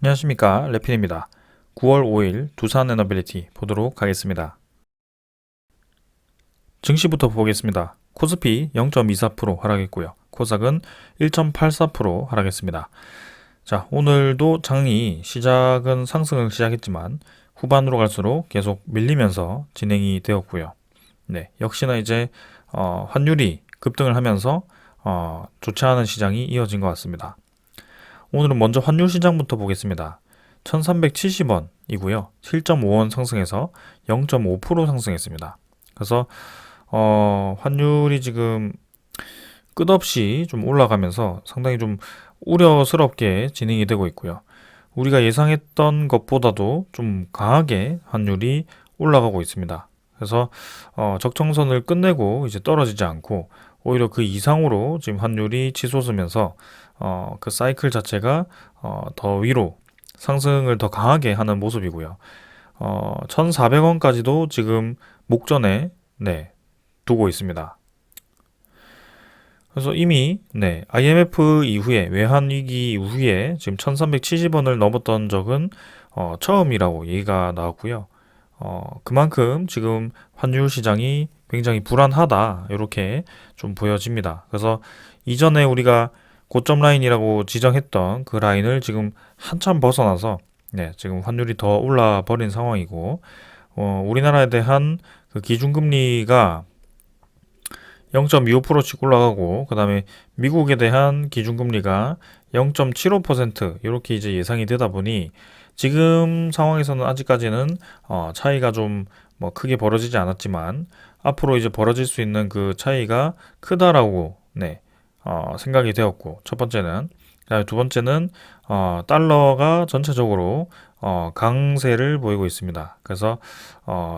안녕하십니까, 레핀입니다. 9월 5일 두산 에너빌리티 보도록 하겠습니다. 증시부터 보겠습니다. 코스피 0.24% 하락했고요. 코스닥은 1.84% 하락했습니다. 자, 오늘도 장이 시작은 상승을 시작했지만 후반으로 갈수록 계속 밀리면서 진행이 되었고요. 네, 역시나 이제 환율이 급등을 하면서 좋지 않은 시장이 이어진 것 같습니다. 오늘은 먼저 환율 시장부터 보겠습니다. 1370원이고요. 7.5원 상승해서 0.5% 상승했습니다. 그래서 환율이 지금 끝없이 좀 올라가면서 상당히 좀 우려스럽게 진행이 되고 있고요. 우리가 예상했던 것보다도 좀 강하게 환율이 올라가고 있습니다. 그래서 적정선을 끝내고 이제 떨어지지 않고 오히려 그 이상으로 지금 환율이 치솟으면서 그 사이클 자체가 더 위로 상승을 더 강하게 하는 모습이고요. 1,400원까지도 지금 목전에 두고 있습니다. 그래서 이미 IMF 이후에 외환 위기 이후에 지금 1,370원을 넘었던 적은 처음이라고 얘기가 나왔고요. 그만큼 지금 환율 시장이 굉장히 불안하다 이렇게 좀 보여집니다. 그래서 이전에 우리가 고점 라인이라고 지정했던 그 라인을 지금 한참 벗어나서 지금 환율이 더 올라 버린 상황이고 우리나라에 대한 그 기준금리가 0.25%씩 올라가고 그다음에 미국에 대한 기준금리가 0.75% 이렇게 이제 예상이 되다 보니 지금 상황에서는 아직까지는 차이가 좀 뭐 크게 벌어지지 않았지만 앞으로 이제 벌어질 수 있는 그 차이가 크다라고 생각이 되었고 첫 번째는 그다음에 두 번째는 달러가 전체적으로 강세를 보이고 있습니다. 그래서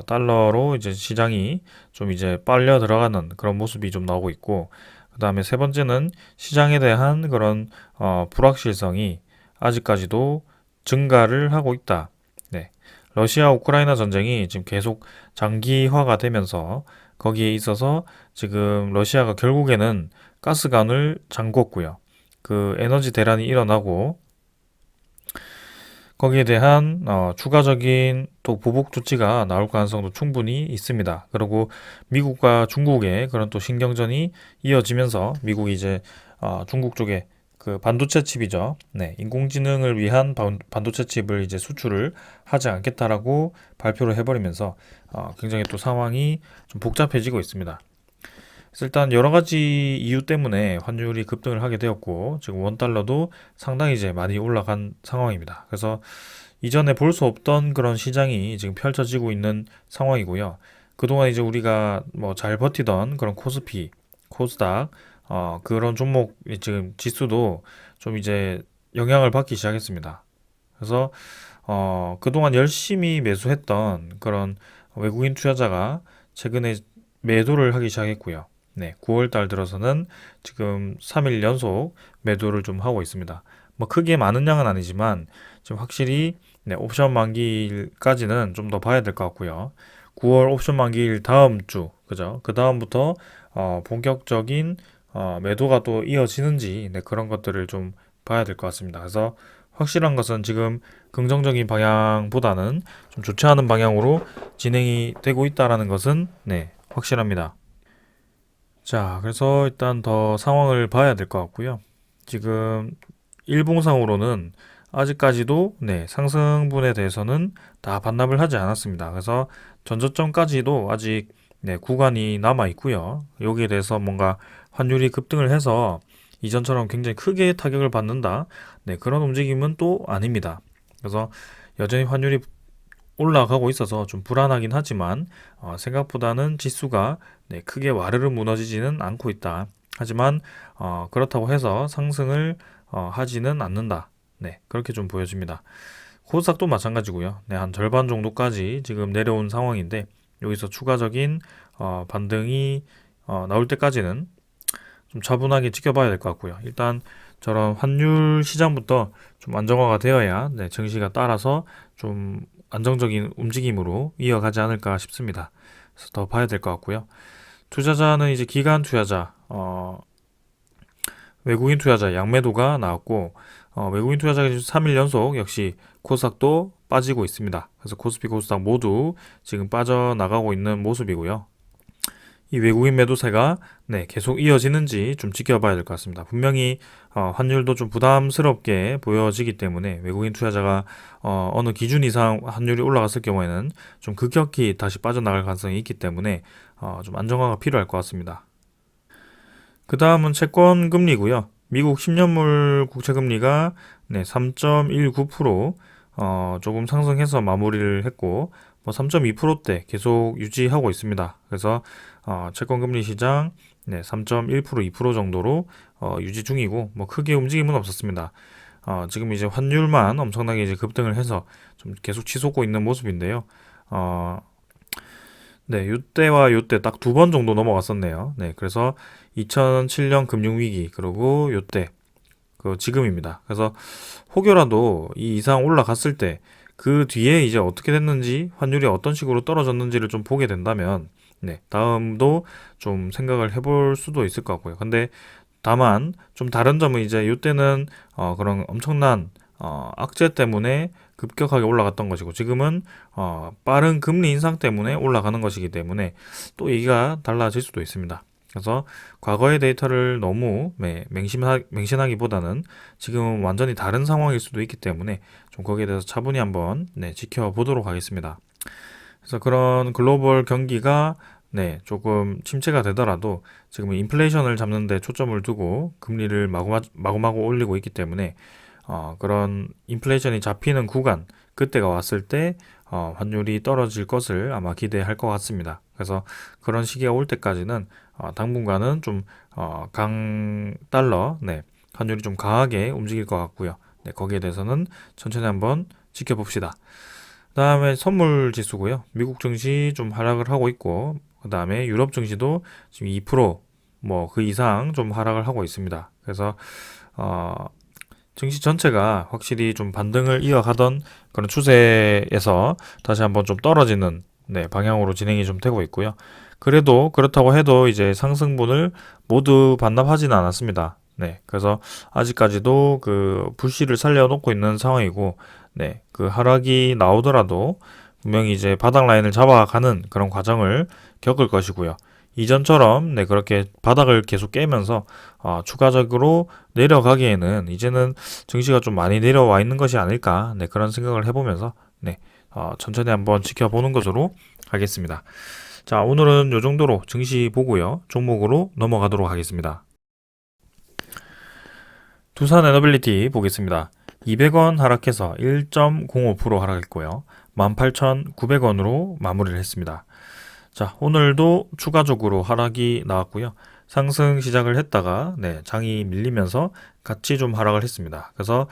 달러로 이제 시장이 좀 이제 빨려 들어가는 그런 모습이 좀 나오고 있고 그다음에 세 번째는 시장에 대한 그런 불확실성이 아직까지도 증가를 하고 있다. 네. 러시아 우크라이나 전쟁이 지금 계속 장기화가 되면서 거기에 있어서 지금 러시아가 결국에는 가스관을 잠궜고요. 그 에너지 대란이 일어나고 거기에 대한 추가적인 또 보복 조치가 나올 가능성도 충분히 있습니다. 그리고 미국과 중국의 그런 또 신경전이 이어지면서 미국이 이제 중국 쪽에 그 반도체 칩이죠. 인공지능을 위한 반도체 칩을 이제 수출을 하지 않겠다라고 발표를 해버리면서 굉장히 또 상황이 좀 복잡해지고 있습니다. 그래서 일단 여러 가지 이유 때문에 환율이 급등을 하게 되었고 지금 원 달러도 상당히 이제 많이 올라간 상황입니다. 그래서 이전에 볼 수 없던 그런 시장이 지금 펼쳐지고 있는 상황이고요. 그동안 이제 우리가 뭐 잘 버티던 그런 코스피, 코스닥 그런 종목 지금 지수도 좀 이제 영향을 받기 시작했습니다. 그래서 그동안 열심히 매수했던 그런 외국인 투자자가 최근에 매도를 하기 시작했고요. 9월 달 들어서는 지금 3일 연속 매도를 좀 하고 있습니다. 뭐 크게 많은 양은 아니지만 좀 확실히 옵션 만기일까지는 좀 더 봐야 될 것 같고요. 9월 옵션 만기일 다음 주, 그죠? 그 다음부터 본격적인 매도가 또 이어지는지 그런 것들을 좀 봐야 될 것 같습니다. 그래서 확실한 것은 지금 긍정적인 방향보다는 좀 좋지 않은 방향으로 진행이 되고 있다라는 것은 확실합니다. 자, 그래서 일단 더 상황을 봐야 될 것 같고요. 지금 일봉상으로는 아직까지도 상승분에 대해서는 다 반납을 하지 않았습니다. 그래서 전저점까지도 아직 구간이 남아 있고요. 여기에 대해서 뭔가 환율이 급등을 해서 이전처럼 굉장히 크게 타격을 받는다. 그런 움직임은 또 아닙니다. 그래서 여전히 환율이 올라가고 있어서 좀 불안하긴 하지만 생각보다는 지수가 크게 와르르 무너지지는 않고 있다. 하지만 그렇다고 해서 상승을 하지는 않는다. 그렇게 좀 보여집니다. 코스닥도 마찬가지고요. 한 절반 정도까지 지금 내려온 상황인데 여기서 추가적인 반등이 나올 때까지는 좀 차분하게 지켜봐야 될 것 같고요. 일단 저런 환율 시장부터 좀 안정화가 되어야 증시가 따라서 좀 안정적인 움직임으로 이어가지 않을까 싶습니다. 그래서 더 봐야 될 것 같고요. 투자자는 이제 기관 투자자, 외국인 투자자 양매도가 나왔고 외국인 투자자가 3일 연속 역시 코스닥도 빠지고 있습니다. 그래서 코스피, 코스닥 모두 지금 빠져나가고 있는 모습이고요. 이 외국인 매도세가 계속 이어지는지 좀 지켜봐야 될 것 같습니다. 분명히 환율도 좀 부담스럽게 보여지기 때문에 외국인 투자자가 어느 기준 이상 환율이 올라갔을 경우에는 좀 급격히 다시 빠져나갈 가능성이 있기 때문에 좀 안정화가 필요할 것 같습니다. 그 다음은 채권 금리고요. 미국 10년물 국채 금리가 3.19% 조금 상승해서 마무리를 했고 뭐 3.2%대 계속 유지하고 있습니다. 그래서 채권 금리 시장 3.1% 2% 정도로 유지 중이고 뭐 크게 움직임은 없었습니다. 지금 이제 환율만 엄청나게 이제 급등을 해서 좀 계속 치솟고 있는 모습인데요. 요때와 요때 딱 두 번 정도 넘어갔었네요. 그래서 2007년 금융위기, 그리고 요때, 지금입니다. 그래서 혹여라도 이 이상 올라갔을 때 그 뒤에 이제 어떻게 됐는지, 환율이 어떤 식으로 떨어졌는지를 좀 보게 된다면, 다음도 좀 생각을 해볼 수도 있을 것 같고요. 근데 다만 좀 다른 점은 이제 요때는 그런 엄청난 악재 때문에 급격하게 올라갔던 것이고 지금은 빠른 금리 인상 때문에 올라가는 것이기 때문에 또 얘기가 달라질 수도 있습니다. 그래서 과거의 데이터를 너무 맹신하기보다는 지금은 완전히 다른 상황일 수도 있기 때문에 좀 거기에 대해서 차분히 한번 지켜보도록 하겠습니다. 그래서 그런 글로벌 경기가 조금 침체가 되더라도 지금 인플레이션을 잡는 데 초점을 두고 금리를 마구마구 올리고 있기 때문에 그런 인플레이션이 잡히는 구간, 그때가 왔을 때 환율이 떨어질 것을 아마 기대할 것 같습니다. 그래서 그런 시기가 올 때까지는 당분간은 좀 강달러, 환율이 좀 강하게 움직일 것 같고요. 거기에 대해서는 천천히 한번 지켜봅시다. 그 다음에 선물 지수고요. 미국 증시 좀 하락을 하고 있고, 그 다음에 유럽 증시도 지금 2%뭐 그 이상 좀 하락을 하고 있습니다. 그래서 증시 전체가 확실히 좀 반등을 이어가던 그런 추세에서 다시 한번 좀 떨어지는 방향으로 진행이 좀 되고 있고요. 그래도 그렇다고 해도 이제 상승분을 모두 반납하지는 않았습니다. 그래서 아직까지도 그 불씨를 살려놓고 있는 상황이고, 그 하락이 나오더라도 분명히 이제 바닥 라인을 잡아가는 그런 과정을 겪을 것이고요. 이전처럼 그렇게 바닥을 계속 깨면서 추가적으로 내려가기에는 이제는 증시가 좀 많이 내려와 있는 것이 아닐까 그런 생각을 해보면서 천천히 한번 지켜보는 것으로 하겠습니다. 자, 오늘은 이 정도로 증시 보고요. 종목으로 넘어가도록 하겠습니다. 두산에너빌리티 보겠습니다. 200원 하락해서 1.05% 하락했고요. 18,900원으로 마무리를 했습니다. 자, 오늘도 추가적으로 하락이 나왔고요. 상승 시작을 했다가 장이 밀리면서 같이 좀 하락을 했습니다. 그래서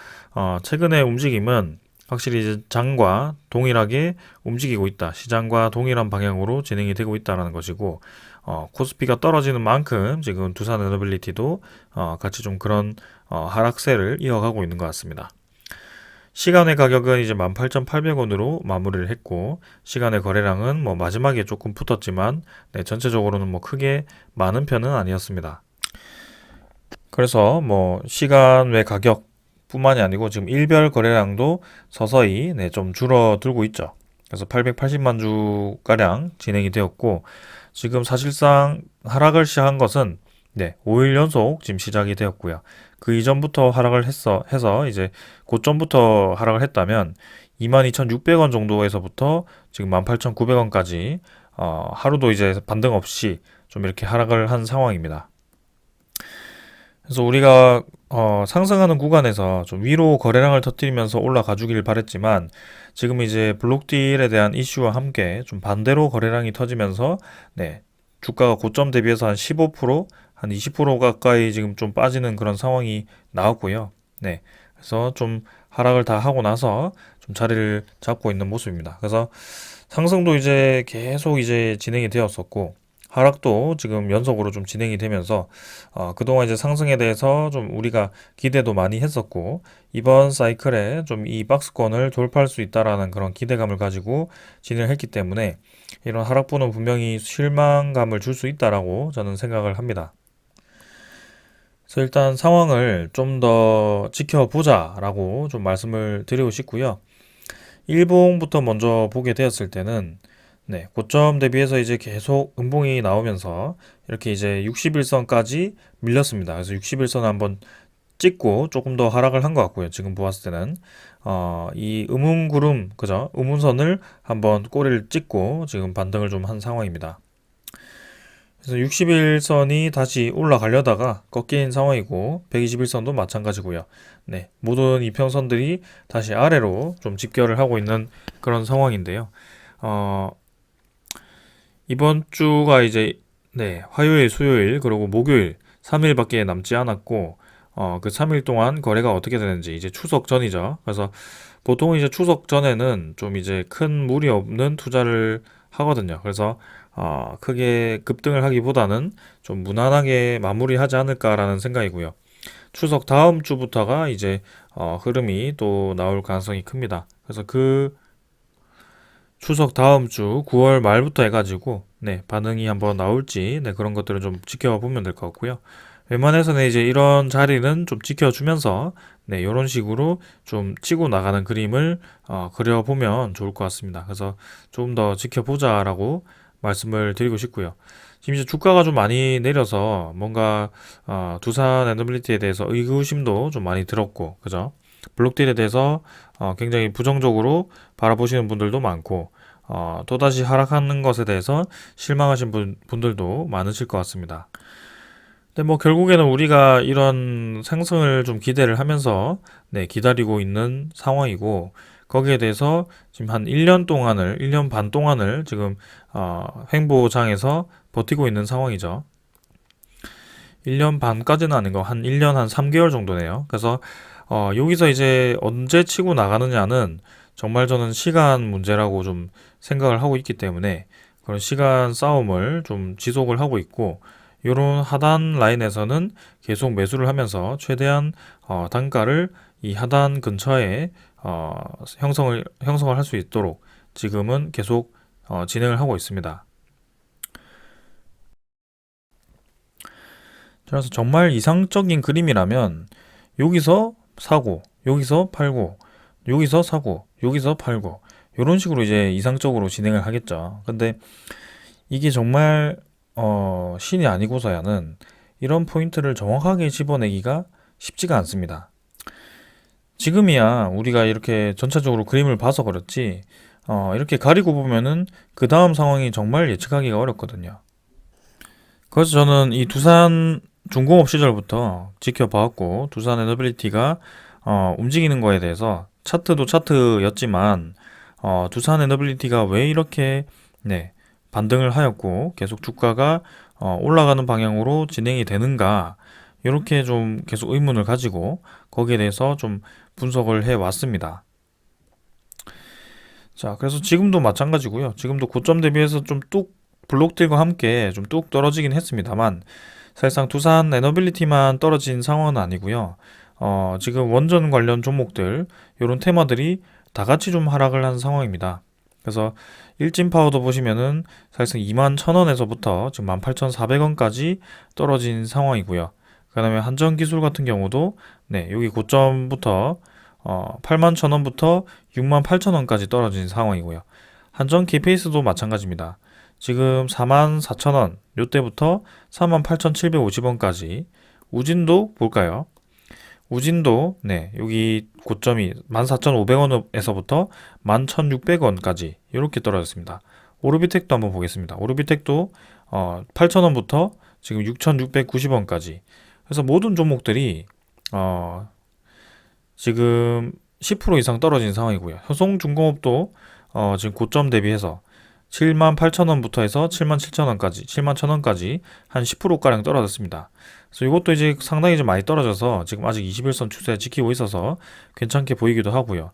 최근의 움직임은 확실히 이제 장과 동일하게 움직이고 있다. 시장과 동일한 방향으로 진행이 되고 있다는 것이고 코스피가 떨어지는 만큼 지금 두산에너빌리티도 같이 좀 그런 하락세를 이어가고 있는 것 같습니다. 시간의 가격은 이제 18,800원으로 마무리를 했고 시간의 거래량은 뭐 마지막에 조금 붙었지만 전체적으로는 뭐 크게 많은 편은 아니었습니다. 그래서 뭐 시간 외 가격 뿐만이 아니고 지금 일별 거래량도 서서히 좀 줄어들고 있죠. 그래서 880만 주가량 진행이 되었고 지금 사실상 하락을 시작한 것은 5일 연속 지금 시작이 되었고요. 그 이전부터 하락을 해서 이제 고점부터 하락을 했다면 22,600원 정도에서부터 지금 18,900원까지 하루도 이제 반등 없이 좀 이렇게 하락을 한 상황입니다. 그래서 우리가 상승하는 구간에서 좀 위로 거래량을 터뜨리면서 올라가 주길 바랬지만 지금 이제 블록딜에 대한 이슈와 함께 좀 반대로 거래량이 터지면서 주가가 고점 대비해서 한 15%, 한 20% 가까이 지금 좀 빠지는 그런 상황이 나왔고요. 그래서 좀 하락을 다 하고 나서 좀 자리를 잡고 있는 모습입니다. 그래서 상승도 이제 계속 이제 진행이 되었었고 하락도 지금 연속으로 좀 진행이 되면서 그동안 이제 상승에 대해서 좀 우리가 기대도 많이 했었고 이번 사이클에 좀 이 박스권을 돌파할 수 있다라는 그런 기대감을 가지고 진행을 했기 때문에 이런 하락분은 분명히 실망감을 줄 수 있다라고 저는 생각을 합니다. 그래서 일단 상황을 좀 더 지켜보자라고 좀 말씀을 드리고 싶고요. 일봉부터 먼저 보게 되었을 때는 네, 고점 대비해서 이제 계속 음봉이 나오면서 이렇게 이제 61선까지 밀렸습니다. 그래서 61선 한번 찍고 조금 더 하락을 한 것 같고요. 지금 보았을 때는 이 음운구름 그죠? 음운선을 한번 꼬리를 찍고 지금 반등을 좀 한 상황입니다. 그래서 61선이 다시 올라가려다가 꺾인 상황이고 121선도 마찬가지고요. 네, 모든 이평선들이 다시 아래로 좀 집결을 하고 있는 그런 상황인데요. 어, 이번 주가 이제 네, 화요일, 수요일, 그리고 목요일 3일밖에 남지 않았고 그 3일 동안 거래가 어떻게 되는지 이제 추석 전이죠. 그래서 보통 이제 추석 전에는 좀 이제 큰 무리 없는 투자를 하거든요. 그래서 크게 급등을 하기보다는 좀 무난하게 마무리하지 않을까라는 생각이고요. 추석 다음 주부터가 이제 흐름이 또 나올 가능성이 큽니다. 그래서 그 추석 다음 주 9월 말부터 해가지고 네, 반응이 한번 나올지 네, 그런 것들을 좀 지켜보면 될 것 같고요. 웬만해서는 이제 이런 자리는 좀 지켜주면서 네, 이런 식으로 좀 치고 나가는 그림을 그려보면 좋을 것 같습니다. 그래서 좀 더 지켜보자라고 말씀을 드리고 싶고요. 지금 이제 주가가 좀 많이 내려서 뭔가 두산 에너빌리티에 대해서 의구심도 좀 많이 들었고, 그죠? 블록딜에 대해서 굉장히 부정적으로 바라보시는 분들도 많고, 또다시 하락하는 것에 대해서 실망하신 분들도 많으실 것 같습니다. 근데 뭐 결국에는 우리가 이런 상승을 좀 기대를 하면서 네, 기다리고 있는 상황이고 거기에 대해서 지금 한 1년 동안을 1년 반 동안을 지금 횡보장에서 버티고 있는 상황이죠. 1년 반까지는 아닌 거 한 1년 한 3개월 정도네요. 그래서 여기서 이제 언제 치고 나가느냐는 정말 저는 시간 문제라고 좀 생각을 하고 있기 때문에 그런 시간 싸움을 좀 지속을 하고 있고 이런 하단 라인에서는 계속 매수를 하면서 최대한 단가를 이 하단 근처에 형성을 할 수 있도록 지금은 계속 진행을 하고 있습니다. 그래서 정말 이상적인 그림이라면 여기서 사고, 여기서 팔고, 여기서 사고, 여기서 팔고 이런 식으로 이제 이상적으로 진행을 하겠죠. 근데 이게 정말 신이 아니고서야는 이런 포인트를 정확하게 집어내기가 쉽지가 않습니다. 지금이야 우리가 이렇게 전체적으로 그림을 봐서 그렇지 이렇게 가리고 보면은 그 다음 상황이 정말 예측하기가 어렵거든요. 그래서 저는 이 두산 중공업 시절부터 지켜봐왔고 두산 에너빌리티가 움직이는 거에 대해서 차트도 차트였지만 두산 에너빌리티가 왜 이렇게 네, 반등을 하였고 계속 주가가 올라가는 방향으로 진행이 되는가 이렇게 좀 계속 의문을 가지고 거기에 대해서 좀 분석을 해 왔습니다. 자, 그래서 지금도 마찬가지고요. 지금도 고점 대비해서 좀 뚝 블록들과 함께 좀 뚝 떨어지긴 했습니다만 사실상 두산 에너빌리티만 떨어진 상황은 아니고요. 지금 원전 관련 종목들 이런 테마들이 다 같이 좀 하락을 한 상황입니다. 그래서 일진 파워도 보시면은 사실상 2만 1,000원에서부터 지금 18,400원까지 떨어진 상황이고요. 그다음에 한전기술 같은 경우도 네, 여기 고점부터 8만 1,000원부터 6만 8,000원까지 떨어진 상황이고요. 한전 KPS도 마찬가지입니다. 지금 4만 4천원, 요때부터 4만 8,750원까지. 우진도 볼까요? 우진도, 네, 여기 고점이 14,500원에서부터 11,600원까지 이렇게 떨어졌습니다. 오르비텍도 한번 보겠습니다. 오르비텍도 8,000원부터 지금 6,690원까지. 그래서 모든 종목들이 지금 10% 이상 떨어진 상황이고요. 효성중공업도 지금 고점 대비해서 7만 8천원부터 해서 7만 7천원까지, 7만 1천원까지 한 10%가량 떨어졌습니다. 그래서 이것도 이제 상당히 좀 많이 떨어져서 지금 아직 21선 추세 지키고 있어서 괜찮게 보이기도 하고요.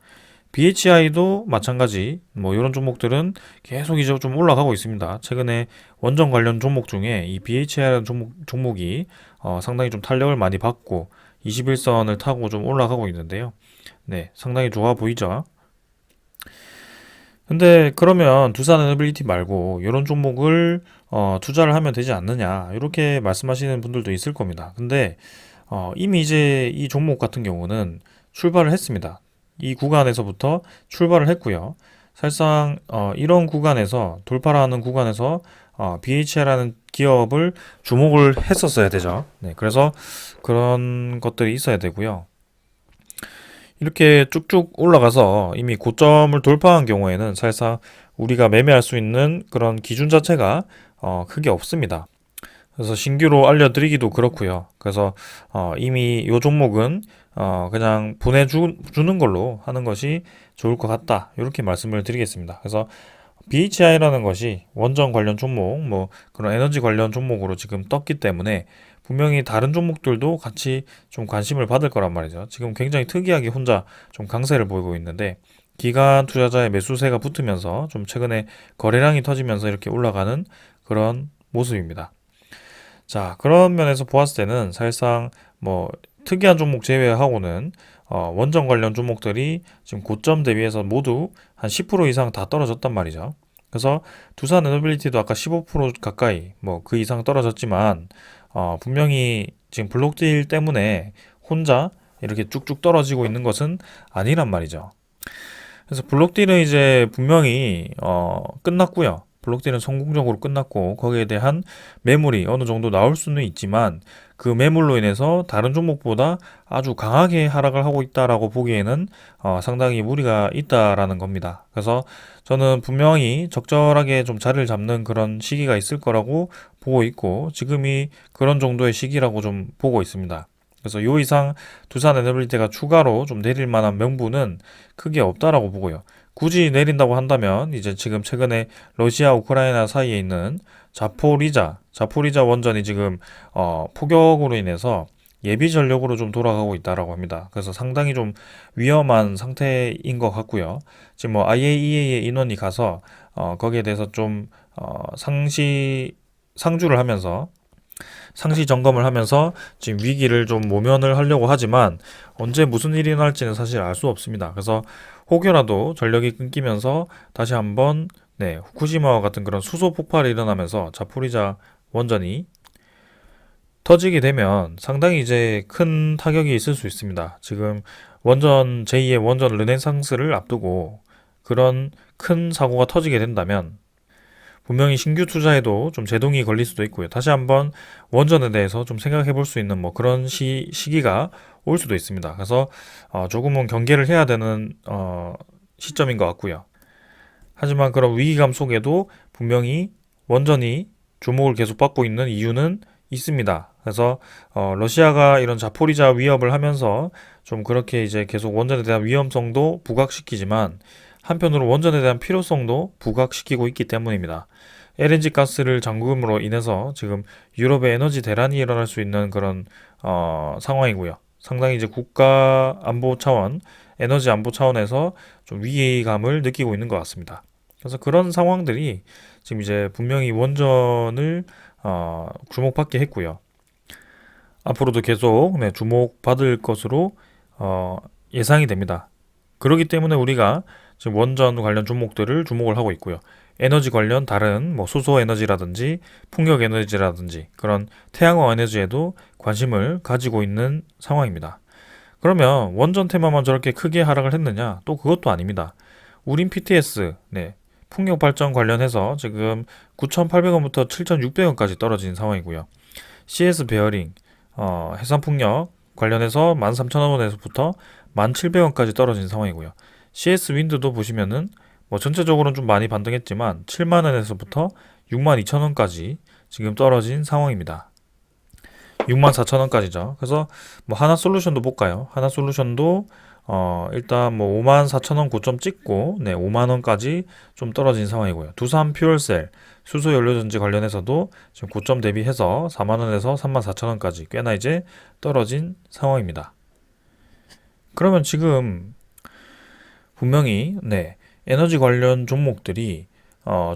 BHI도 마찬가지, 뭐 이런 종목들은 계속 이제 좀 올라가고 있습니다. 최근에 원전 관련 종목 중에 이 BHI라는 종목이 상당히 좀 탄력을 많이 받고 21선을 타고 좀 올라가고 있는데요. 네, 상당히 좋아 보이죠? 근데 그러면 두산 에너빌리티 말고 이런 종목을 투자를 하면 되지 않느냐 이렇게 말씀하시는 분들도 있을 겁니다. 근데 이미 이제 이 종목 같은 경우는 출발을 했습니다. 이 구간에서부터 출발을 했고요. 사실상 이런 구간에서 돌파라는 구간에서 BHI라는 기업을 주목을 했었어야 되죠. 네, 그래서 그런 것들이 있어야 되고요. 이렇게 쭉쭉 올라가서 이미 고점을 돌파한 경우에는 사실상 우리가 매매할 수 있는 그런 기준 자체가 크게 없습니다. 그래서 신규로 알려드리기도 그렇고요. 그래서 이미 이 종목은 그냥 보내주는 걸로 하는 것이 좋을 것 같다. 이렇게 말씀을 드리겠습니다. 그래서 BHI라는 것이 원전 관련 종목, 뭐 그런 에너지 관련 종목으로 지금 떴기 때문에 분명히 다른 종목들도 같이 좀 관심을 받을 거란 말이죠. 지금 굉장히 특이하게 혼자 좀 강세를 보이고 있는데 기관 투자자의 매수세가 붙으면서 좀 최근에 거래량이 터지면서 이렇게 올라가는 그런 모습입니다. 자, 그런 면에서 보았을 때는 사실상 뭐 특이한 종목 제외하고는 원전 관련 종목들이 지금 고점 대비해서 모두 한 10% 이상 다 떨어졌단 말이죠. 그래서 두산 에너빌리티도 아까 15% 가까이 뭐 그 이상 떨어졌지만 분명히 지금 블록딜 때문에 혼자 이렇게 쭉쭉 떨어지고 있는 것은 아니란 말이죠. 그래서 블록딜은 이제 분명히 끝났고요. 블록딜은 성공적으로 끝났고 거기에 대한 매물이 어느 정도 나올 수는 있지만 그 매물로 인해서 다른 종목보다 아주 강하게 하락을 하고 있다라고 보기에는 상당히 무리가 있다라는 겁니다. 그래서 저는 분명히 적절하게 좀 자리를 잡는 그런 시기가 있을 거라고 보고 있고 지금이 그런 정도의 시기라고 좀 보고 있습니다. 그래서 요 이상 두산 에너빌리티가 추가로 좀 내릴 만한 명분은 크게 없다라고 보고요. 굳이 내린다고 한다면 이제 지금 최근에 러시아 우크라이나 사이에 있는 자포리자 원전이 지금 폭격으로 인해서 예비 전력으로 좀 돌아가고 있다라고 합니다. 그래서 상당히 좀 위험한 상태인 것 같고요. 지금 뭐 IAEA의 인원이 가서 거기에 대해서 좀 상주를 하면서 상시 점검을 하면서 지금 위기를 좀 모면을 하려고 하지만 언제 무슨 일이 날지는 사실 알 수 없습니다. 그래서 혹여라도 전력이 끊기면서 다시 한번 후쿠시마와 같은 그런 수소 폭발이 일어나면서 자포리자 원전이 터지게 되면 상당히 이제 큰 타격이 있을 수 있습니다. 지금 원전 제2의 원전 르네상스를 앞두고 그런 큰 사고가 터지게 된다면 분명히 신규 투자에도 좀 제동이 걸릴 수도 있고요. 다시 한번 원전에 대해서 좀 생각해 볼 수 있는 뭐 그런 시기가 올 수도 있습니다. 그래서 조금은 경계를 해야 되는 시점인 것 같고요. 하지만 그런 위기감 속에도 분명히 원전이 주목을 계속 받고 있는 이유는 있습니다. 그래서 러시아가 이런 자포리자 위협을 하면서 좀 그렇게 이제 계속 원전에 대한 위험성도 부각시키지만 한편으로 원전에 대한 필요성도 부각시키고 있기 때문입니다. LNG 가스를 잠금으로 인해서 지금 유럽의 에너지 대란이 일어날 수 있는 그런 상황이고요. 상당히 이제 국가 안보 차원, 에너지 안보 차원에서 좀 위기감을 느끼고 있는 것 같습니다. 그래서 그런 상황들이 지금 이제 분명히 원전을 주목받게 했고요. 앞으로도 계속 주목받을 것으로 예상이 됩니다. 그렇기 때문에 우리가 지금 원전 관련 종목들을 주목을 하고 있고요. 에너지 관련 다른 뭐 수소 에너지라든지 풍력 에너지라든지 그런 태양광 에너지에도 관심을 가지고 있는 상황입니다. 그러면 원전 테마만 저렇게 크게 하락을 했느냐? 또 그것도 아닙니다. 우린 PTS, 풍력 발전 관련해서 지금 9,800원부터 7,600원까지 떨어진 상황이고요. CS 베어링, 해상풍력 관련해서 13,000원에서부터 1,700원까지 떨어진 상황이고요. CS 윈드도 보시면은 뭐 전체적으로는 좀 많이 반등했지만 7만원에서부터 62,000원까지 지금 떨어진 상황입니다. 64,000원까지죠. 그래서 뭐 하나솔루션도 볼까요? 하나솔루션도 일단 뭐 54,000원 고점 찍고 5만원까지 좀 떨어진 상황이고요. 두산 퓨얼셀 수소연료전지 관련해서도 지금 고점 대비해서 4만원에서 34,000원까지 꽤나 이제 떨어진 상황입니다. 그러면 지금 분명히 에너지 관련 종목들이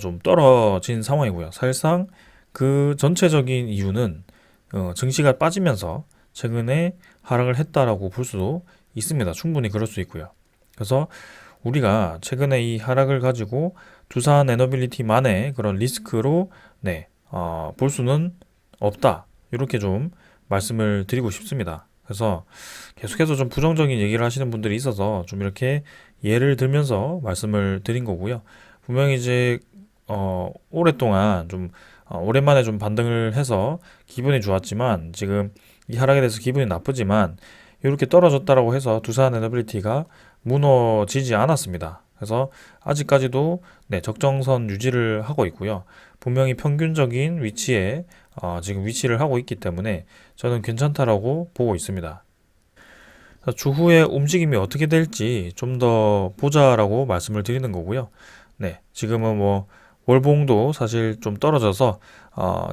좀 떨어진 상황이고요. 사실상 그 전체적인 이유는 증시가 빠지면서 최근에 하락을 했다라고 볼 수도 있습니다. 충분히 그럴 수 있고요. 그래서 우리가 최근에 이 하락을 가지고 두산 에너빌리티만의 그런 리스크로 볼 수는 없다. 이렇게 좀 말씀을 드리고 싶습니다. 그래서 계속해서 좀 부정적인 얘기를 하시는 분들이 있어서 좀 이렇게 예를 들면서 말씀을 드린 거고요. 분명히 이제 오랫동안 좀 오랜만에 좀 반등을 해서 기분이 좋았지만 지금 이 하락에 대해서 기분이 나쁘지만 이렇게 떨어졌다라고 해서 두산 에너빌리티가 무너지지 않았습니다. 그래서 아직까지도 네, 적정선 유지를 하고 있고요. 분명히 평균적인 위치에 지금 위치를 하고 있기 때문에 저는 괜찮다라고 보고 있습니다. 추후에 움직임이 어떻게 될지 좀 더 보자라고 말씀을 드리는 거고요. 네, 지금은 뭐 월봉도 사실 좀 떨어져서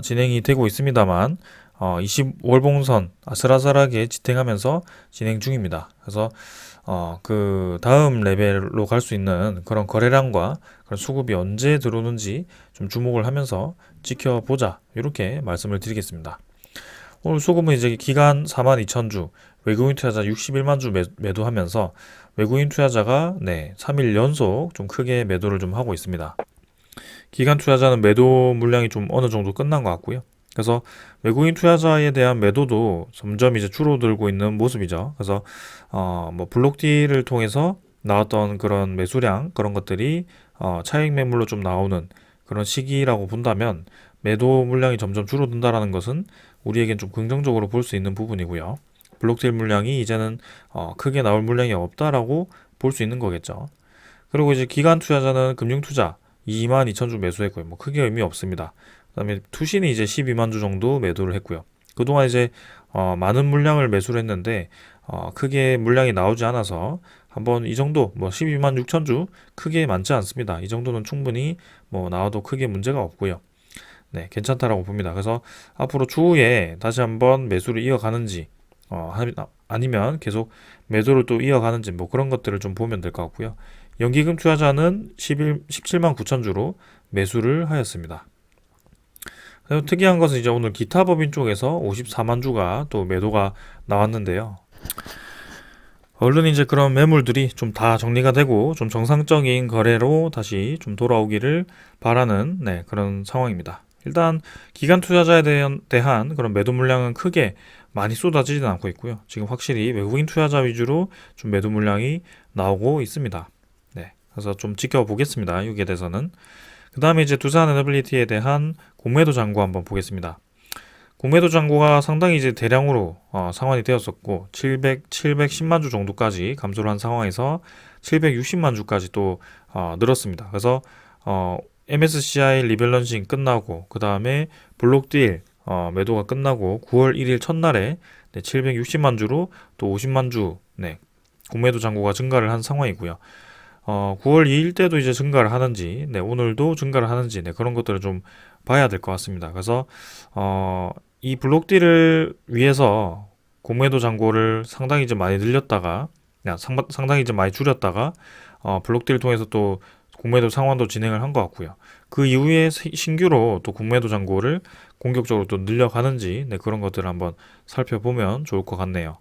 진행이 되고 있습니다만 20월봉선 아슬아슬하게 지탱하면서 진행 중입니다. 그래서 그 다음 레벨로 갈 수 있는 그런 거래량과 그런 수급이 언제 들어오는지 좀 주목을 하면서 지켜보자 이렇게 말씀을 드리겠습니다. 오늘 수급은 이제 기간 42,000주, 외국인 투자자 61만 주 매도하면서 외국인 투자자가 네, 3일 연속 좀 크게 매도를 좀 하고 있습니다. 기관 투자자는 매도 물량이 좀 어느 정도 끝난 것 같고요. 그래서 외국인 투자자에 대한 매도도 점점 이제 줄어들고 있는 모습이죠. 그래서 뭐 블록딜을 통해서 나왔던 그런 매수량 그런 것들이 차익 매물로 좀 나오는 그런 시기라고 본다면 매도 물량이 점점 줄어든다라는 것은 우리에겐 좀 긍정적으로 볼 수 있는 부분이고요. 블록딜 물량이 이제는 크게 나올 물량이 없다라고 볼 수 있는 거겠죠. 그리고 이제 기관 투자자는 금융 투자 22,000주 매수했고요. 뭐 크게 의미 없습니다. 그다음에 투신이 이제 12만 주 정도 매도를 했고요. 그동안 이제 많은 물량을 매수를 했는데 크게 물량이 나오지 않아서 한번 이 정도 뭐 12만 6천 주 크게 많지 않습니다. 이 정도는 충분히 뭐 나와도 크게 문제가 없고요. 네, 괜찮다라고 봅니다. 그래서 앞으로 추후에 다시 한번 매수를 이어가는지 아니면 계속 매도를 또 이어가는지 뭐 그런 것들을 좀 보면 될 것 같고요. 연기금 투자자는 17만 9천 주로 매수를 하였습니다. 그리고 특이한 것은 이제 오늘 기타 법인 쪽에서 54만 주가 또 매도가 나왔는데요. 얼른 이제 그런 매물들이 좀 다 정리가 되고 좀 정상적인 거래로 다시 좀 돌아오기를 바라는 네, 그런 상황입니다. 일단 기관 투자자에 대한 그런 매도 물량은 크게 많이 쏟아지지는 않고 있고요. 지금 확실히 외국인 투자자 위주로 좀 매도 물량이 나오고 있습니다. 네, 그래서 좀 지켜보겠습니다. 여기에 대해서는. 그 다음에 이제 두산 에너빌리티에 대한 공매도 잔고 한번 보겠습니다. 공매도 잔고가 상당히 이제 대량으로 상환이 되었었고 710만 주 정도까지 감소를 한 상황에서 760만 주까지 또 늘었습니다. 그래서 MSCI 리밸런싱 끝나고 그 다음에 블록딜 매도가 끝나고 9월 1일 첫날에 네, 760만 주로 또 50만 주 네, 공매도 잔고가 증가를 한 상황이고요. 9월 2일 때도 이제 증가를 하는지, 네, 오늘도 증가를 하는지, 네, 그런 것들을 좀 봐야 될 것 같습니다. 그래서 이 블록딜을 위해서 공매도 잔고를 상당히 이제 많이 늘렸다가, 상당히 이제 많이 줄였다가 블록딜을 통해서 또 공매도 상환도 진행을 한 것 같고요. 그 이후에 신규로 또 공매도 잔고를 공격적으로 또 늘려가는지, 네, 그런 것들을 한번 살펴보면 좋을 것 같네요.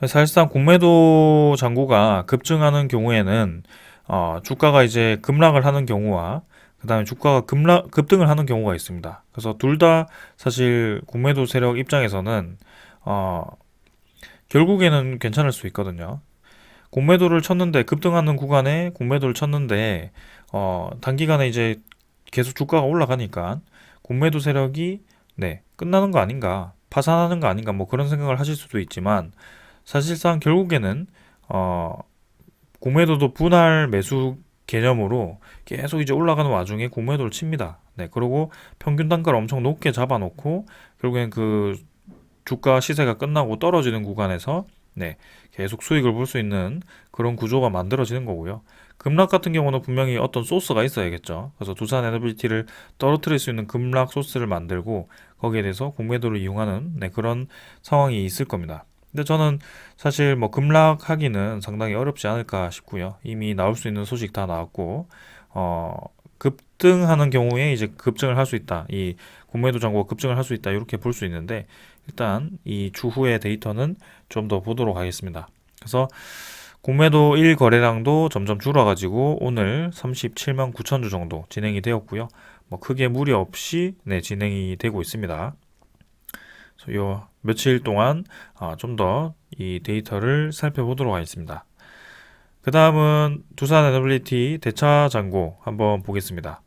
사실상 공매도 잔고가 급증하는 경우에는 주가가 이제 급락을 하는 경우와 그 다음에 주가가 급등을 하는 경우가 있습니다. 그래서 둘 다 사실 공매도 세력 입장에서는 결국에는 괜찮을 수 있거든요. 공매도를 쳤는데 급등하는 구간에 공매도를 쳤는데 단기간에 이제 계속 주가가 올라가니까 공매도 세력이 네, 끝나는 거 아닌가, 파산하는 거 아닌가 뭐 그런 생각을 하실 수도 있지만 사실상 결국에는 공매도도 분할 매수 개념으로 계속 이제 올라가는 와중에 공매도를 칩니다. 네, 그리고 평균 단가를 엄청 높게 잡아놓고 결국엔 그 주가 시세가 끝나고 떨어지는 구간에서 네, 계속 수익을 볼 수 있는 그런 구조가 만들어지는 거고요. 급락 같은 경우는 분명히 어떤 소스가 있어야겠죠. 그래서 두산 에너빌리티를 떨어뜨릴 수 있는 급락 소스를 만들고 거기에 대해서 공매도를 이용하는 네, 그런 상황이 있을 겁니다. 근데 저는 사실 뭐 급락하기는 상당히 어렵지 않을까 싶고요. 이미 나올 수 있는 소식 다 나왔고 급등하는 경우에 이제 급증을 할 수 있다. 이 공매도 잔고가 급증을 할 수 있다. 이렇게 볼 수 있는데 일단 이 추후의 데이터는 좀 더 보도록 하겠습니다. 그래서 공매도 1 거래량도 점점 줄어가지고 오늘 37만 9천 주 정도 진행이 되었고요. 뭐 크게 무리 없이 네, 진행이 되고 있습니다. 그래서 요 며칠 동안 좀 더 이 데이터를 살펴보도록 하겠습니다. 그 다음은 두산 에너빌리티 대차 잔고 한번 보겠습니다.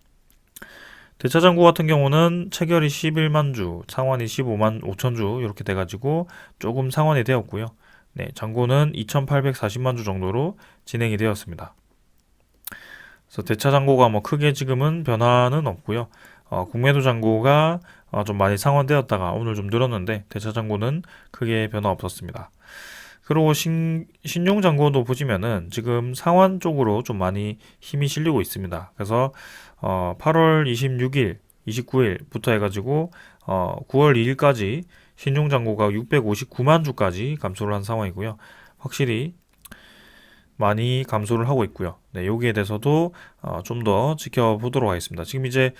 대차 잔고 같은 경우는 체결이 11만 주, 상환이 15만 5천 주 이렇게 돼가지고 조금 상환이 되었고요. 네, 잔고는 2,840만 주 정도로 진행이 되었습니다. 그래서 대차 잔고가 뭐 크게 지금은 변화는 없고요. 국매도 잔고가 좀 많이 상환되었다가 오늘 좀 늘었는데 대차 잔고는 크게 변화 없었습니다. 그리고 신용 잔고도 보시면은 지금 상환 쪽으로 좀 많이 힘이 실리고 있습니다. 그래서 8월 26일, 29일부터 해가지고 9월 2일까지 신용 잔고가 659만 주까지 감소를 한 상황이고요. 확실히 많이 감소를 하고 있고요. 네, 여기에 대해서도 좀 더 지켜보도록 하겠습니다. 지금 이제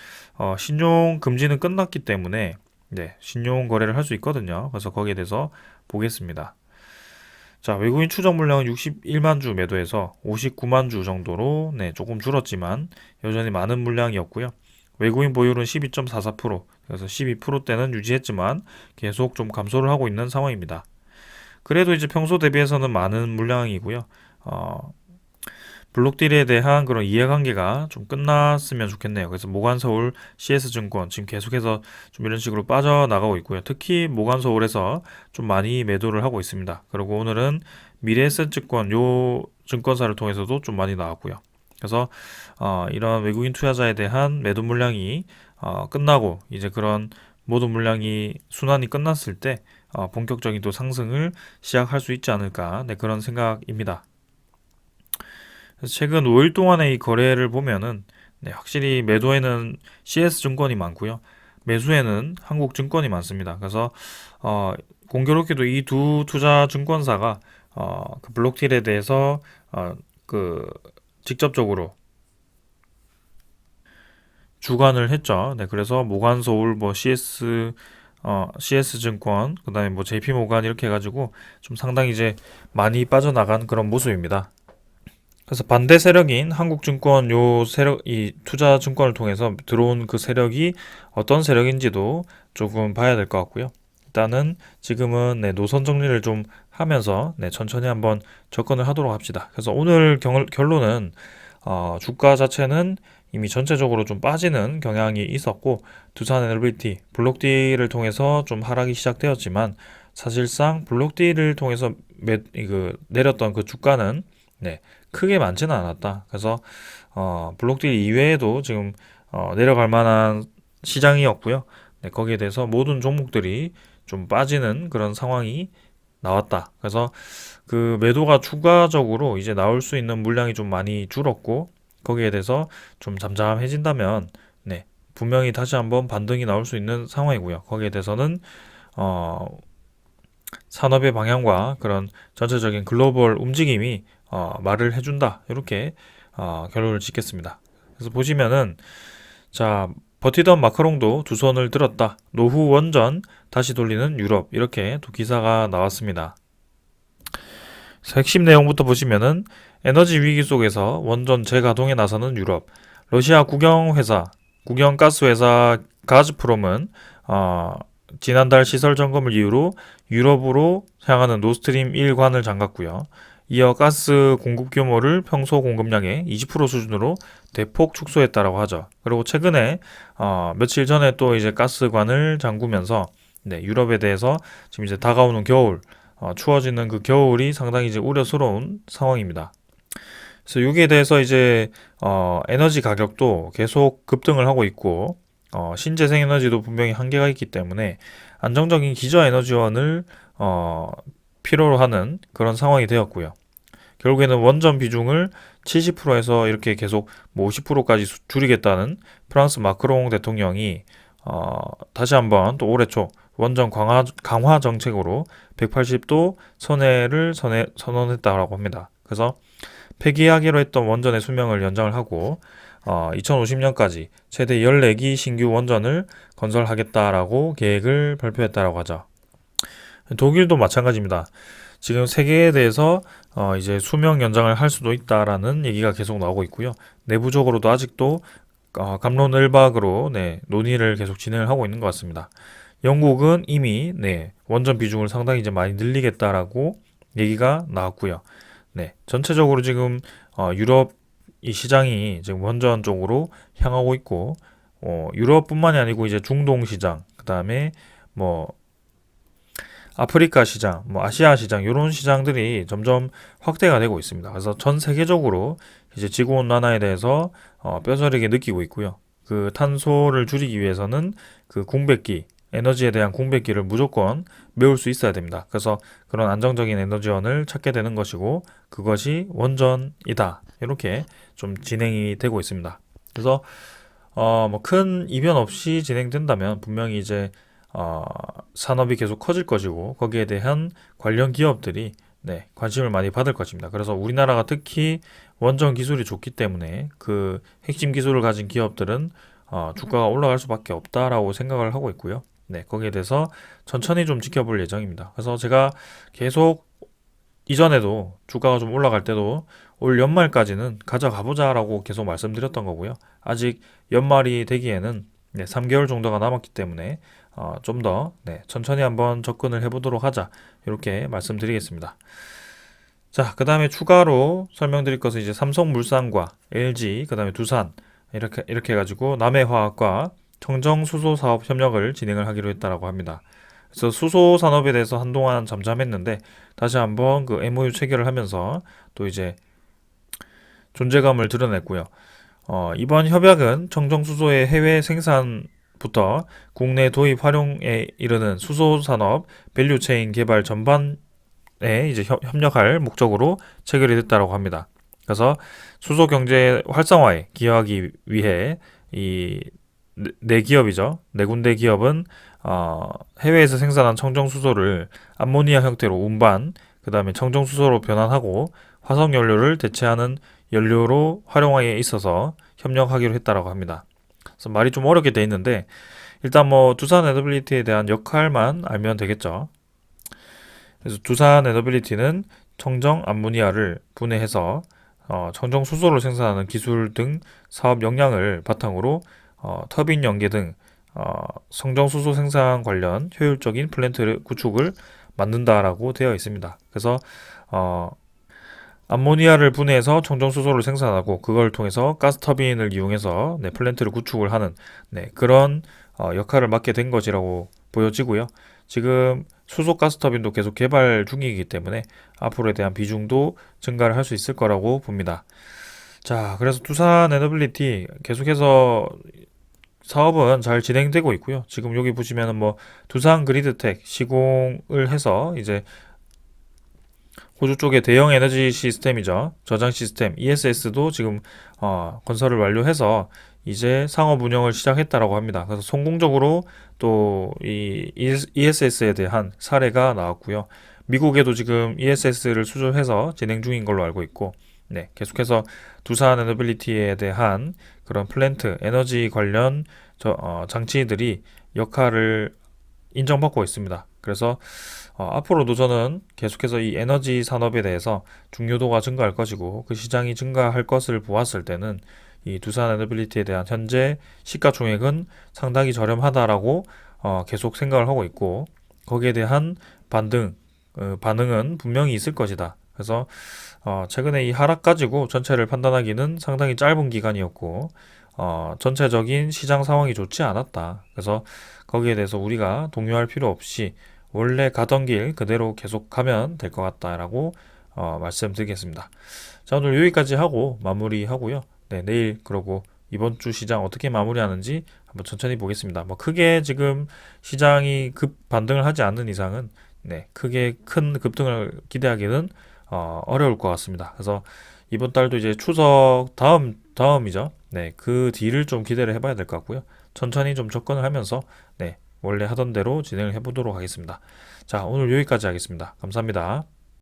신용 금지는 끝났기 때문에 네, 신용 거래를 할 수 있거든요. 그래서 거기에 대해서 보겠습니다. 자, 외국인 추적 물량은 61만 주 매도해서 59만 주 정도로 네, 조금 줄었지만 여전히 많은 물량이었고요. 외국인 보율은 12.44%, 그래서 12%대는 유지했지만 계속 좀 감소를 하고 있는 상황입니다. 그래도 이제 평소 대비해서는 많은 물량이고요. 블록딜에 대한 그런 이해관계가 좀 끝났으면 좋겠네요. 그래서 모간서울, CS증권 지금 계속해서 좀 이런 식으로 빠져나가고 있고요. 특히 모간서울에서 좀 많이 매도를 하고 있습니다. 그리고 오늘은 미래에셋증권 요 증권사를 통해서도 좀 많이 나왔고요. 그래서 이런 외국인 투자자에 대한 매도 물량이 끝나고 이제 그런 모든 물량이 순환이 끝났을 때 본격적인 또 상승을 시작할 수 있지 않을까, 네, 그런 생각입니다. 그래서 최근 5일 동안의 이 거래를 보면은 네, 확실히 매도에는 CS증권이 많고요. 매수에는 한국증권이 많습니다. 그래서 공교롭게도 이 두 투자 증권사가 그 블록딜에 대해서 그 직접적으로 주관을 했죠. 네, 그래서 모간서울, 뭐 CS증권, 그다음에 뭐 JP모간 이렇게 해가지고 좀 상당히 이제 많이 빠져나간 그런 모습입니다. 그래서 반대 세력인 한국증권 요 세력 이 투자 증권을 통해서 들어온 그 세력이 어떤 세력인지도 조금 봐야 될 것 같고요. 일단은 지금은 네, 노선 정리를 좀 하면서 네, 천천히 한번 접근을 하도록 합시다. 그래서 오늘 결론은 주가 자체는 이미 전체적으로 좀 빠지는 경향이 있었고 두산 에너빌리티 블록딜을 통해서 좀 하락이 시작되었지만 사실상 블록딜을 통해서 내렸던 그 주가는 네, 크게 많지는 않았다. 그래서 블록딜 이외에도 지금 내려갈 만한 시장이었고요. 네, 거기에 대해서 모든 종목들이 좀 빠지는 그런 상황이 나왔다. 그래서 그 매도가 추가적으로 이제 나올 수 있는 물량이 좀 많이 줄었고 거기에 대해서 좀 잠잠해진다면 네, 분명히 다시 한번 반등이 나올 수 있는 상황이고요. 거기에 대해서는 어, 산업의 방향과 그런 전체적인 글로벌 움직임이 말을 해준다. 이렇게 결론을 짓겠습니다. 그래서 보시면은 자, 버티던 마크롱도 두 손을 들었다. 노후 원전 다시 돌리는 유럽 이렇게 또 기사가 나왔습니다. 핵심 내용부터 보시면은 에너지 위기 속에서 원전 재가동에 나서는 유럽, 러시아 국영 가스 회사 가즈프롬은 지난달 시설 점검을 이유로 유럽으로 향하는 노스트림 1관을 잠갔고요. 이어 가스 공급 규모를 평소 공급량의 20% 수준으로 대폭 축소했다라고 하죠. 그리고 최근에 며칠 전에 또 이제 가스관을 잠그면서 네, 유럽에 대해서 지금 이제 다가오는 겨울, 추워지는 그 겨울이 상당히 이제 우려스러운 상황입니다. 그래서 여기에 대해서 이제 에너지 가격도 계속 급등을 하고 있고 신재생 에너지도 분명히 한계가 있기 때문에 안정적인 기저 에너지원을 필요로 하는 그런 상황이 되었고요. 결국에는 원전 비중을 70%에서 이렇게 계속 뭐 50%까지 줄이겠다는 프랑스 마크롱 대통령이 다시 한번 또 올해 초 원전 강화 정책으로 180도 선회를 선언했다고 합니다. 그래서 폐기하기로 했던 원전의 수명을 연장을 하고 2050년까지 최대 14기 신규 원전을 건설하겠다라고 계획을 발표했다라고 하죠. 독일도 마찬가지입니다. 지금 세계에 대해서 이제 수명 연장을 할 수도 있다라는 얘기가 계속 나오고 있고요. 내부적으로도 아직도 갑론을박으로 네, 논의를 계속 진행을 하고 있는 것 같습니다. 영국은 이미 원전 비중을 상당히 이제 많이 늘리겠다라고 얘기가 나왔고요. 전체적으로 지금 유럽 이 시장이 지금 원전 쪽으로 향하고 있고 유럽뿐만이 아니고 이제 중동 시장, 그다음에 뭐 아프리카 시장, 뭐 아시아 시장 이런 시장들이 점점 확대가 되고 있습니다. 그래서 전 세계적으로 이제 지구 온난화에 대해서 뼈저리게 느끼고 있고요. 그 탄소를 줄이기 위해서는 그 궁백기, 에너지에 대한 궁백기를 무조건 메울 수 있어야 됩니다. 그래서 그런 안정적인 에너지원을 찾게 되는 것이고 그것이 원전이다. 이렇게 좀 진행이 되고 있습니다. 그래서 뭐 큰 이변 없이 진행된다면 분명히 이제 산업이 계속 커질 것이고 거기에 대한 관련 기업들이 관심을 많이 받을 것입니다. 그래서 우리나라가 특히 원전 기술이 좋기 때문에 그 핵심 기술을 가진 기업들은 주가가 올라갈 수밖에 없다라고 생각을 하고 있고요. 거기에 대해서 천천히 좀 지켜볼 예정입니다. 그래서 제가 계속 이전에도 주가가 좀 올라갈 때도 올 연말까지는 가져가보자라고 계속 말씀드렸던 거고요. 아직 연말이 되기에는 3개월 정도가 남았기 때문에 좀 더 천천히 한번 접근을 해보도록 하자 이렇게 말씀드리겠습니다. 자, 그 다음에 추가로 설명드릴 것은 이제 삼성물산과 LG, 그 다음에 두산 이렇게 해가지고 남해화학과 청정수소 사업 협력을 진행을 하기로 했다라고 합니다. 그래서 수소 산업에 대해서 한동안 잠잠했는데 다시 한번 그 MOU 체결을 하면서 또 이제 존재감을 드러냈고요. 이번 협약은 청정수소의 해외 생산부터 국내 도입 활용에 이르는 수소 산업 밸류체인 개발 전반에 이제 협력할 목적으로 체결이 됐다고 합니다. 그래서 수소 경제 활성화에 기여하기 위해 이 네 기업이죠. 네 군데 기업은 해외에서 생산한 청정수소를 암모니아 형태로 운반, 그 다음에 청정수소로 변환하고 화석연료를 대체하는 연료로 활용하기에 있어서 협력하기로 했다라고 합니다. 그래서 말이 좀 어렵게 돼 있는데 일단 뭐 두산 에너빌리티에 대한 역할만 알면 되겠죠. 그래서 두산 에너빌리티는 청정 암모니아를 분해해서 청정 수소를 생산하는 기술 등 사업 역량을 바탕으로 터빈 연계 등 성정 수소 생산 관련 효율적인 플랜트 구축을 만든다라고 되어 있습니다. 그래서 암모니아를 분해해서 청정수소를 생산하고 그걸 통해서 가스터빈을 이용해서 플랜트를 구축을 하는 그런 역할을 맡게 된 것이라고 보여지고요. 지금 수소 가스터빈도 계속 개발 중이기 때문에 앞으로에 대한 비중도 증가를 할 수 있을 거라고 봅니다. 자, 그래서 두산 에너빌리티 계속해서 사업은 잘 진행되고 있고요. 지금 여기 보시면은 뭐 두산 그리드텍 시공을 해서 이제 호주 쪽의 대형 에너지 시스템이죠. 저장 시스템 ESS도 지금 건설을 완료해서 이제 상업 운영을 시작했다라고 합니다. 그래서 성공적으로 또 이 ESS에 대한 사례가 나왔고요. 미국에도 지금 ESS를 수주해서 진행 중인 걸로 알고 있고, 계속해서 두산 에너빌리티에 대한 그런 플랜트, 에너지 관련 장치들이 역할을 인정받고 있습니다. 그래서 앞으로도 저는 계속해서 이 에너지 산업에 대해서 중요도가 증가할 것이고 그 시장이 증가할 것을 보았을 때는 이 두산 에너빌리티에 대한 현재 시가총액은 상당히 저렴하다라고 계속 생각을 하고 있고 거기에 대한 반응은 분명히 있을 것이다. 그래서 최근에 이 하락 가지고 전체를 판단하기는 상당히 짧은 기간이었고 전체적인 시장 상황이 좋지 않았다. 그래서 거기에 대해서 우리가 동요할 필요 없이 원래 가던 길 그대로 계속 가면 될 것 같다라고 말씀드리겠습니다. 자, 오늘 여기까지 하고 마무리하고요. 내일 그러고 이번 주 시장 어떻게 마무리하는지 한번 천천히 보겠습니다. 뭐 크게 지금 시장이 급 반등을 하지 않는 이상은 크게 큰 급등을 기대하기는 어려울 것 같습니다. 그래서 이번 달도 이제 추석 다음이죠. 그 뒤를 좀 기대를 해봐야 될 것 같고요. 천천히 좀 접근을 하면서 원래 하던 대로 진행을 해보도록 하겠습니다. 자, 오늘 여기까지 하겠습니다. 감사합니다.